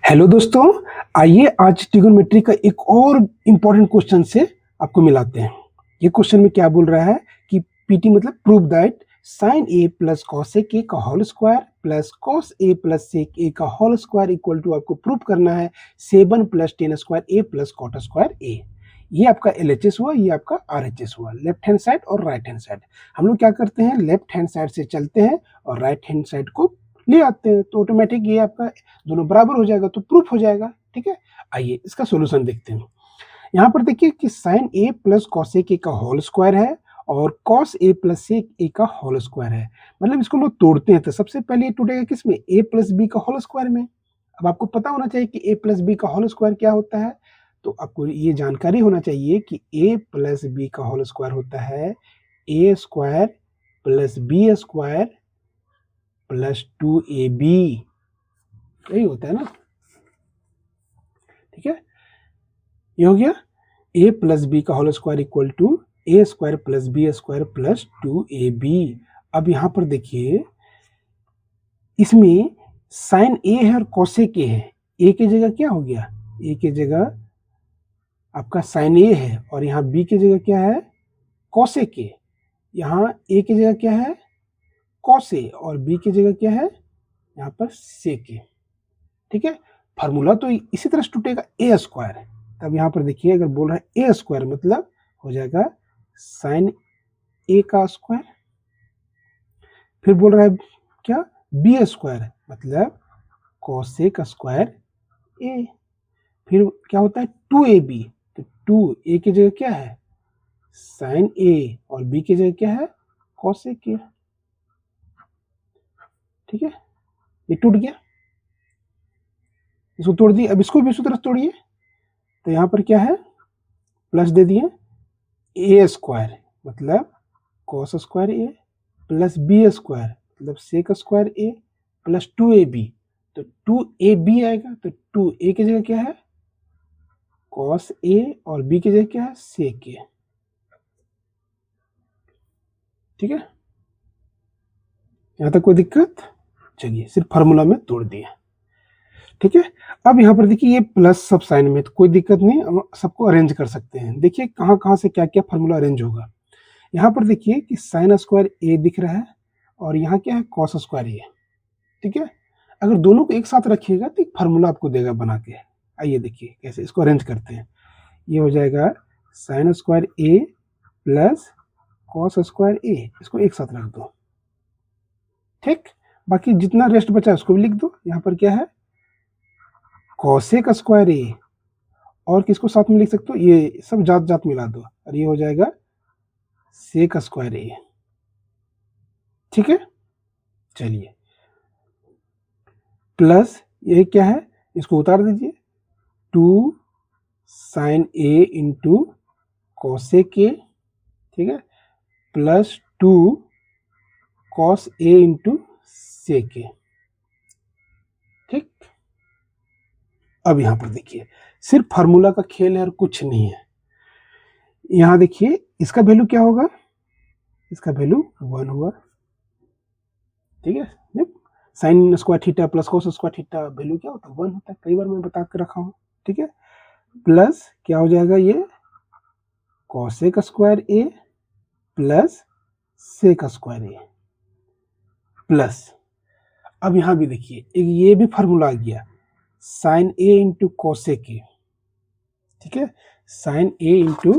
Hello दोस्तों, आइए आज ट्रिगोनोमेट्री का एक और इम्पोर्टेंट क्वेश्चन से आपको मिलाते हैं। ये क्वेश्चन में क्या बोल रहा है कि पीटी मतलब prove that sin a plus cosec a का whole square plus cos a plus sec a का होल स्क्वायर इक्वल टू आपको प्रूव करना है 7 plus tan square a plus cot square a। ये आपका LHS हुआ, ये आपका RHS हुआ, लेफ्ट हैंड साइड और राइट हैंड साइड। हम लोग क्या करते हैं, लेफ्ट हैंड साइड से चलते हैं और राइट हैंड साइड को ले आते हैं, तो ऑटोमेटिक ये आपका दोनों बराबर हो जाएगा, तो प्रूफ हो जाएगा। ठीक है, आइए इसका सोल्यूशन देखते हैं। यहाँ पर देखिए कि sine a plus cosec a का होल स्क्वायर है और कॉस ए प्लस सेक ए का होल स्क्वायर है। मतलब इसको लोग तोड़ते हैं तो सबसे पहले ये टूटेगा किसमें, ए प्लस बी का होल स्क्वायर में। अब आपको पता होना चाहिए कि ए प्लस बी का होल स्क्वायर क्या होता है, तो आपको ये जानकारी होना चाहिए कि ए प्लस बी का होल स्क्वायर होता है A square plus B square plus 2ab। यही होता है ना। ठीक है, ये हो गया a प्लस बी का whole square equal to a square plus B square plus 2ab। अब यहां पर देखिए, इसमें साइन ए है और कोसेक ए है। ए की जगह क्या हो गया, ए की जगह आपका साइन ए है और यहाँ बी की जगह क्या है, कोसेक ए। यहाँ ए की जगह क्या है, कॉस ए, और बी की जगह क्या है, यहाँ पर सेक ए। ठीक है, फार्मूला तो इसी तरह से टूटेगा ए स्क्वायर। तब यहाँ पर देखिए, अगर बोल रहा है ए स्क्वायर मतलब हो जाएगा साइन ए का स्क्वायर। फिर बोल रहा है क्या, बी स्क्वायर मतलब कॉसेक स्क्वायर ए। फिर क्या होता है 2ab, तो 2a की जगह क्या है साइन ए और बी की जगह क्या है कॉसेक ए। ठीक है, ये टूट गया, इसको तोड़ दिए। अब इसको भी उसी तरह तोड़िए, तो यहाँ पर क्या है, प्लस दे दिए, ए स्क्वायर मतलब कॉस स्क्वायर ए प्लस बी स्क्वायर मतलब सेक स्क्वायर ए प्लस 2ab, तो 2ab आएगा, तो 2a की जगह क्या है कॉस ए और बी की जगह क्या है सेक ए। ठीक है, यहां तक कोई दिक्कत, चलिए सिर्फ फार्मूला में तोड़ दिए। ठीक है, अब यहाँ पर देखिए ये प्लस सब साइन में, तो कोई दिक्कत नहीं, हम सबको अरेंज कर सकते हैं। देखिए कहाँ कहाँ से क्या क्या फार्मूला अरेंज होगा। यहाँ पर देखिए कि साइन स्क्वायर ए दिख रहा है और यहाँ क्या है कॉस स्क्वायर ए। ठीक है, अगर दोनों को एक साथ रखिएगा तो एक फार्मूला आपको देगा बना के। आइए देखिए कैसे इसको अरेंज करते हैं। ये हो जाएगा साइन स्क्वायर ए प्लस कॉस स्क्वायर ए, इसको एक साथ रख दो। ठीक, बाकी जितना रेस्ट बचा है उसको भी लिख दो। यहाँ पर क्या है कॉसेक स्क्वायर ए, और किसको साथ में लिख सकते हो, ये सब जात जात मिला दो और ये हो जाएगा सेक स्क्वायर ए। ठीक है, चलिए प्लस ये क्या है, इसको उतार दीजिए, 2 sine a into cosec a. ठीक है, plus 2 cos a into sec a. ठीक, अब यहां पर देखिए सिर्फ फार्मूला का खेल है और कुछ नहीं है। यहां देखिए इसका वैल्यू क्या होगा, इसका वैल्यू 1 हुआ। ठीक है, sine square theta plus cos square theta value क्या होता है 1 होता है, कई बार मैं बता के रखा हूँ। ठीक है, प्लस क्या हो जाएगा ये कॉसेक स्क्वायर ए प्लस सेक स्क्वायर ए प्लस, अब यहां भी देखिए एक ये भी फार्मूला आ गया sine a into cosec a. ठीक है, sine a into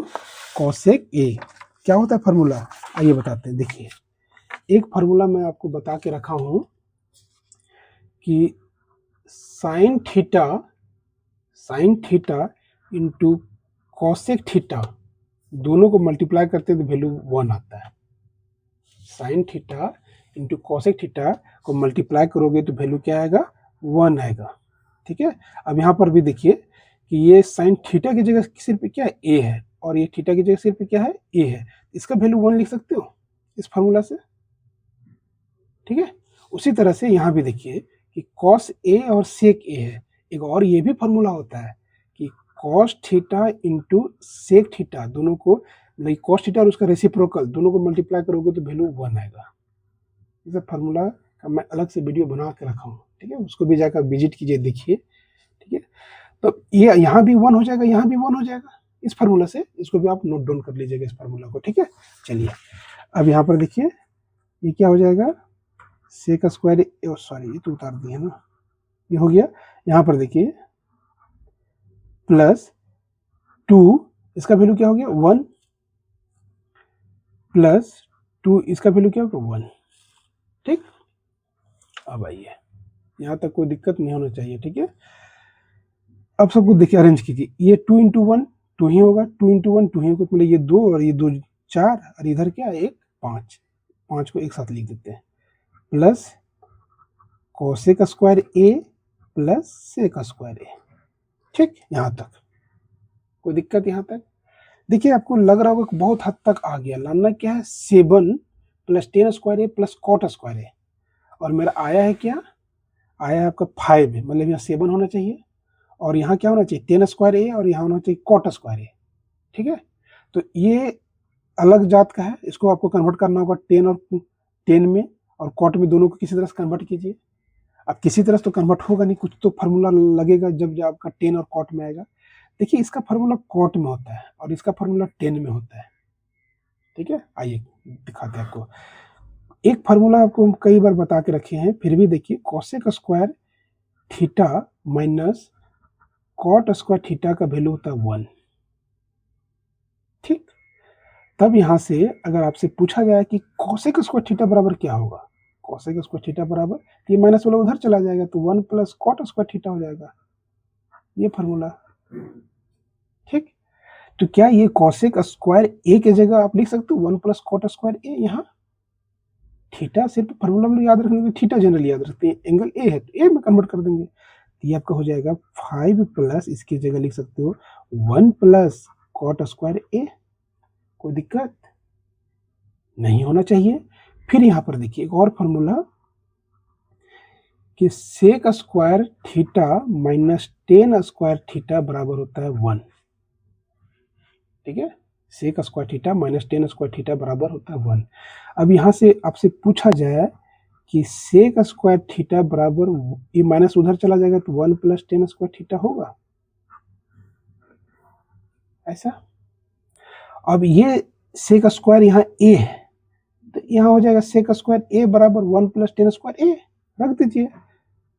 cosec a क्या होता है फार्मूला, आइए बताते हैं। देखिए एक फार्मूला मैं आपको बता के रखा हूं कि sine theta into cosec theta दोनों को मल्टीप्लाई करते हैं तो वैल्यू 1 आता है। Sine theta into cosec theta को मल्टीप्लाई करोगे तो वैल्यू क्या आएगा 1 आएगा। ठीक है, अब यहाँ पर भी देखिए कि ये साइन थीटा की जगह सिर्फ क्या है ए है और ये थीटा की जगह सिर्फ क्या है ए है, इसका वैल्यू 1 लिख सकते हो इस फार्मूला से। ठीक है, उसी तरह से यहाँ भी देखिए कि कॉस ए और सेक ए है, एक और ये भी फार्मूला होता है कि cos theta into sec theta दोनों को मतलब कॉस थीटा और उसका रेसिप्रोकल दोनों को मल्टीप्लाई करोगे तो वैल्यू 1 आएगा। इस फार्मूला का मैं अलग से वीडियो बना के रखा हूँ। ठीक है, उसको भी जाकर विजिट कीजिए, देखिए। ठीक है। तो ये यहाँ भी 1 हो जाएगा, यहाँ भी 1 हो जाएगा। इस फार्मूला से इसको भी आप नोट डाउन कर लीजिएगा, इस फार्मूला को, ठीक है। चलिए अब यहाँ पर देखिए ये क्या हो जाएगा, सेक स्क्वायर, सॉरी ये तो उतार दिए ना, ये हो गया। यहाँ पर देखिए प्लस 2, इसका वैल्यू क्या हो गया 1, प्लस 2 इसका वैल्यू क्या होगा 1, ठीक। अब आइए, यहाँ तक कोई दिक्कत नहीं होना चाहिए, ठीक है। अब सब कुछ देखिए, अरेंज कीजिए, ये 2 इंटू 1 2 ही होगा, 2 इंटू 1 2 ही होगा, मतलब ये 2 और ये 2 4 और इधर क्या 1 5, 5 को एक साथ लिख देते हैं, प्लस कोसेक स्क्वायर ए प्लस सेक स्क्वायर ए, ठीक। यहाँ तक कोई दिक्कत, यहाँ तक देखिए आपको लग रहा होगा कि बहुत हद तक आ गया। लाना क्या है 7 प्लस टेन स्क्वायर ए प्लस कॉट स्क्वायर ए, और मेरा आया है क्या, आया है आपका 5 है, मतलब यहाँ 7 होना चाहिए और यहाँ क्या होना चाहिए 10 स्क्वायर ए और यहाँ होना चाहिए कॉट स्क्वायर ए, ठीक है। तो ये अलग जात का है, इसको आपको कन्वर्ट करना होगा 10 और 10 में, और कॉट में, दोनों को किसी तरह से कन्वर्ट कीजिए। अब किसी तरह से तो कन्वर्ट होगा नहीं, कुछ तो फार्मूला लगेगा जब आपका 10 और कॉट में आएगा। देखिए इसका फार्मूला कॉट में होता है और इसका फार्मूला 10 में होता है, ठीक है। आइए दिखाते हैं आपको, एक फार्मूला आपको हम कई बार बता के रखे हैं, फिर भी देखिए cosec square theta minus cot square theta का वैल्यू होता है 1, ठीक। तब यहां से अगर आपसे पूछा जाए कि कोसेक स्क्वायर थीटा बराबर क्या होगा, कोसेक स्क्वायर थीटा बराबर, ये माइनस वाला उधर चला जाएगा तो 1 प्लस कॉट स्क्वायर थीटा हो जाएगा, ये फार्मूला, ठीक। तो क्या ये कोसेक स्क्वायर ए की जगह आप लिख सकते हो 1 प्लस कॉट स्क्वायर ए, यहाँ थीटा सिर्फ फार्मूला में याद रखने के, थीटा जनरली याद रखते हैं, एंगल ए है तो ए में कन्वर्ट कर देंगे, तो ये आपका हो जाएगा 5 प्लस, इसकी जगह लिख सकते हो 1 प्लस कॉट स्क्वायर ए। कोई दिक्कत नहीं होना चाहिए। फिर यहाँ पर देखिए एक और फार्मूला कि sec square theta minus tan square theta बराबर होता है 1, ठीक है। Sec square theta minus tan square theta बराबर होता है 1। अब यहाँ से आपसे पूछा जाए कि सेक स्क्वायर थीटा बराबर, ये माइनस उधर चला जाएगा तो 1 प्लस टेन स्क्वायर थीटा होगा, ऐसा। अब ये सेक स्क्वायर यहाँ ए है, तो यहाँ हो जाएगा सेक स्क्वायर ए बराबर 1 प्लस टेन स्क्वायर ए, रख दीजिए,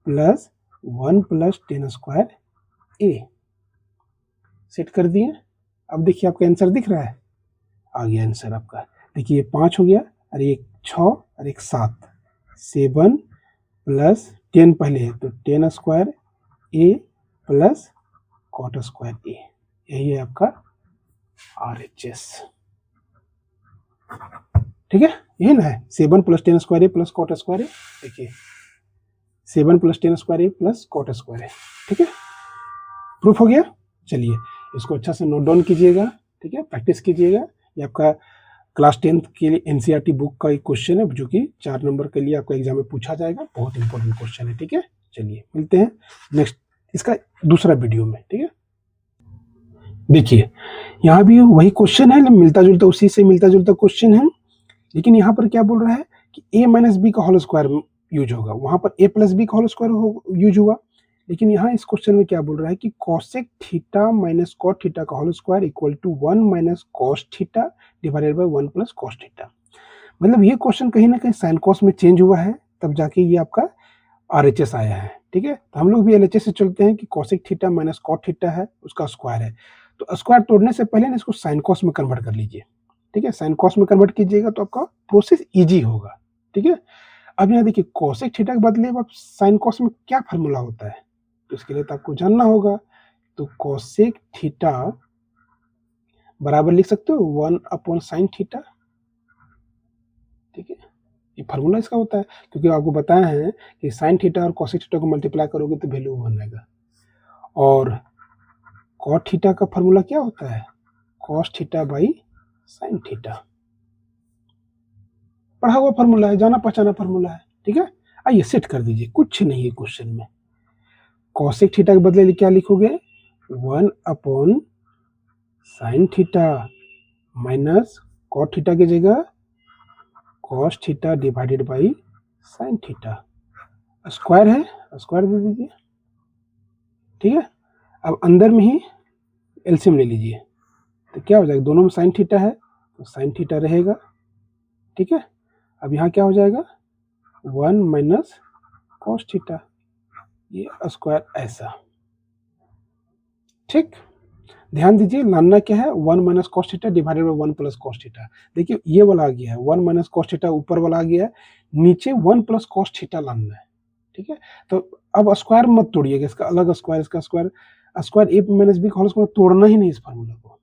प्लस 1 प्लस टेन स्क्वायर ए, सेट कर दिए। अब देखिए आपका आंसर दिख रहा है, आ गया आंसर आपका। देखिए 5 हो गया और एक 6 और एक 7, 7 प्लस 10 पहले है तो 10 स्क्वायर ए प्लस कॉट स्क्वायर ए, यही है आपका RHS, ठीक है। यही ना है 7 प्लस 10 स्क्वायर ए प्लस कॉट स्क्वायर ए, देखिए 7 प्लस 10 स्क्वायर ए प्लस कॉट स्क्वायर ए, ठीक है। प्रूफ हो गया। चलिए इसको अच्छा से नोट डाउन कीजिएगा, ठीक है, प्रैक्टिस कीजिएगा। ये आपका क्लास 10th के लिए NCERT बुक का एक क्वेश्चन है जो कि 4 नंबर के लिए आपका एग्जाम में पूछा जाएगा, बहुत इंपॉर्टेंट क्वेश्चन है, ठीक है। चलिए मिलते हैं नेक्स्ट इसका दूसरा वीडियो में, ठीक है। देखिए यहाँ भी वही क्वेश्चन है, मिलता जुलता, उसी से मिलता जुलता क्वेश्चन है, लेकिन यहाँ पर क्या बोल रहा है कि a माइनस बी का होल स्क्वायर यूज होगा, वहां पर a प्लस बी का होल स्क्वायर यूज हुआ, लेकिन यहाँ इस क्वेश्चन में क्या बोल रहा है कि cosec theta minus cot theta का whole square equal to 1 minus cos theta divided by 1 plus cos theta. मतलब ये क्वेश्चन कहीं ना कहीं साइन कॉस में चेंज हुआ है, तब जाके ये आपका RHS आया है, ठीक है। तो हम लोग भी LHS से चलते हैं कि cosec theta minus cot theta है, उसका स्क्वायर है, तो स्क्वायर तोड़ने से पहले ना इसको साइन कॉस में कन्वर्ट कर लीजिए, ठीक है। साइन कॉस में कन्वर्ट कीजिएगा तो आपका प्रोसेस इजी होगा, ठीक है। अब यहाँ देखिए कोसेक थीटा के बदले अब साइन कॉस में क्या फार्मूला होता है, तो इसके लिए तो आपको जानना होगा। तो कोसेक थीटा बराबर लिख सकते हो 1 अपॉन साइन थीटा, ठीक है। ये फार्मूला इसका होता है, क्योंकि आपको बताया है कि साइन थीटा और कोसेक थीटा को मल्टीप्लाई करोगे तो वैल्यू 1 आएगा। और कॉट थीटा का फार्मूला क्या होता है, cos theta by sine theta, पढ़ा हुआ फार्मूला है, जाना पहचाना फार्मूला है, ठीक है। आइए सेट कर दीजिए, कुछ नहीं है क्वेश्चन में। कोसेक थीटा के बदले क्या लिखोगे 1 upon sine theta minus cot theta की जगह cos theta divided by sine theta, square है स्क्वायर दे दीजिए, ठीक है। अब अंदर में ही एलसीएम ले लीजिए, तो क्या हो जाएगा, दोनों में साइन थीटा है तो साइन थीटा रहेगा, ठीक है। अब यहाँ क्या हो जाएगा, 1 माइनस कॉस थीटा, ये स्क्वायर ऐसा, ठीक। ध्यान दीजिए लाना क्या है, 1 minus cos theta divided by 1 plus cos theta. देखिए ये वाला आ गया है 1 माइनस कॉस थीटा, ऊपर वाला आ गया है, नीचे 1 प्लस कॉस थीटा लाना है, ठीक है। तो अब स्क्वायर मत तोड़िएगा, इसका अलग स्क्वायर, इसका स्क्वायर, स्क्वायर ए माइनस बी का होल स्क्वायर तोड़ना ही नहीं इस फार्मूला को,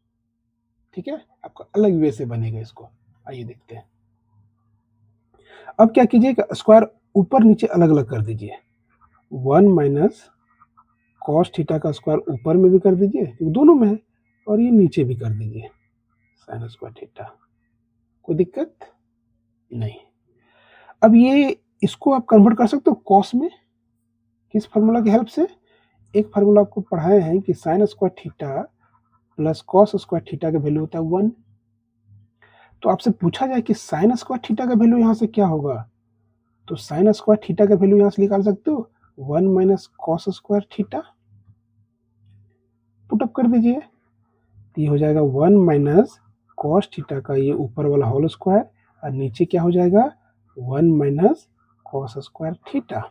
ठीक है। आपका अलग वे से बनेगा इसको, आइए देखते हैं। अब क्या कीजिए, स्क्वायर ऊपर नीचे अलग अलग कर दीजिए, 1 माइनस कॉस थीटा का स्क्वायर ऊपर में भी कर दीजिए क्योंकि दोनों में है, और ये नीचे भी कर दीजिए साइन स्क्वायर थीटा, कोई दिक्कत नहीं। अब ये इसको आप कन्वर्ट कर सकते हो कॉस में, किस फार्मूला की हेल्प से, एक फार्मूला आपको पढ़ाए हैं कि sine square theta plus cos square theta का वैल्यू होता है 1। तो आपसे पूछा जाए कि साइन स्क्वायर थीटा का वैल्यू यहाँ से क्या होगा, तो साइन स्क्वायर थीटा का वैल्यू यहाँ से निकाल सकते हो 1 minus cos square theta, put up कर दीजिए, तो ये हो जाएगा 1 माइनस कॉस थीटा का ये ऊपर वाला होल स्क्वायर, और नीचे क्या हो जाएगा 1 minus cos square theta,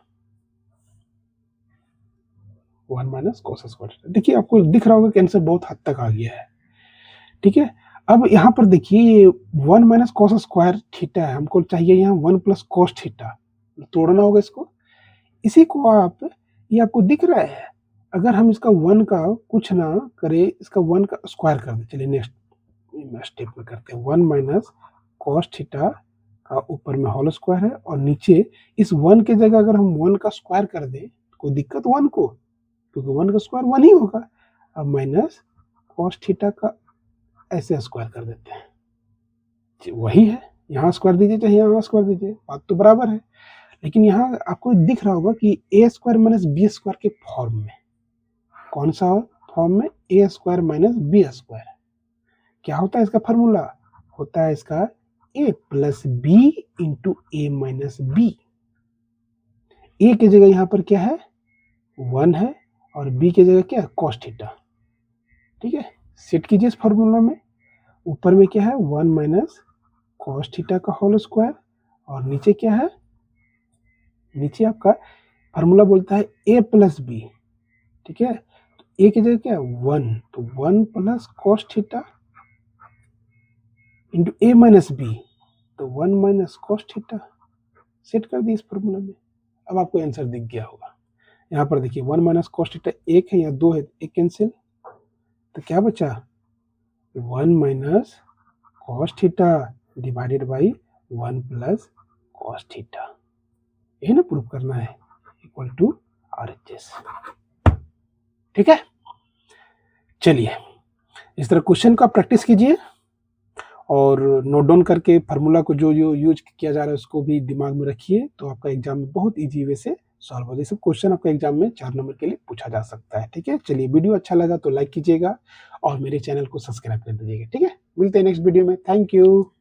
1 minus cos square theta. देखिए आपको दिख रहा होगा कि आंसर बहुत हद तक आ गया है, ठीक है। अब यहाँ पर देखिए 1 माइनस कॉस स्क्वायर थीटा है, हमको चाहिए यहाँ 1 प्लस कॉस थीटा, तोड़ना होगा इसको। इसी को आप, ये आपको दिख रहा है, अगर हम इसका 1 का कुछ ना करें, इसका 1 का स्क्वायर कर दें, चलिए नेक्स्ट स्टेप में करते हैं। 1 माइनस कॉस थीटा का ऊपर में होल स्क्वायर है, और नीचे इस 1 के जगह अगर हम 1 का स्क्वायर कर दें, कोई दिक्कत 1 को, क्योंकि 1 का स्क्वायर 1 ही होगा। अब माइनस कॉस थीटा का ऐसे स्क्वायर कर देते हैं, वही है, यहाँ स्क्वायर दीजिए चाहे यहाँ स्क्वायर दीजिए, बात तो बराबर है। लेकिन यहाँ आपको दिख रहा होगा कि ए स्क्वायर माइनस बी स्क्वायर के फॉर्म में, कौन सा फॉर्म में, ए स्क्वायर माइनस बी स्क्वायर। क्या होता है इसका फॉर्मूला, होता है इसका ए प्लस बी इंटू ए माइनस बी। ए की जगह यहाँ पर क्या है 1 है, और बी की जगह क्या है कॉस थीटा, ठीक है। सेट कीजिए इस फॉर्मूला में, ऊपर में क्या है 1 माइनस कॉस थीटा का होल स्क्वायर, और नीचे क्या है, नीचे आपका फार्मूला बोलता है ए प्लस बी, ठीक है। तो ए की जगह क्या है 1, तो 1 प्लस कॉस थीटा इंटू ए माइनस बी, तो 1 माइनस कॉस थीटा, सेट कर दिए इस फार्मूला में। अब आपको आंसर दिख गया होगा। यहाँ पर देखिए 1 माइनस कॉस थीटा 1 है या 2 है, एक कैंसिल, तो क्या बचा 1 minus cos theta divided by 1 plus cos theta, यही ना प्रूफ करना है, इक्वल टू RHS, ठीक है। चलिए इस तरह क्वेश्चन का प्रैक्टिस कीजिए, और नोट डाउन करके फार्मूला को जो जो यूज किया जा रहा है उसको भी दिमाग में रखिए, तो आपका एग्जाम में बहुत इजी वे से सॉल्व हो जाए। सब क्वेश्चन आपका एग्जाम में 4 नंबर के लिए पूछा जा सकता है, ठीक है। चलिए वीडियो अच्छा लगा तो लाइक कीजिएगा, और मेरे चैनल को सब्सक्राइब कर दीजिएगा, ठीक है। मिलते हैं नेक्स्ट वीडियो में, थैंक यू।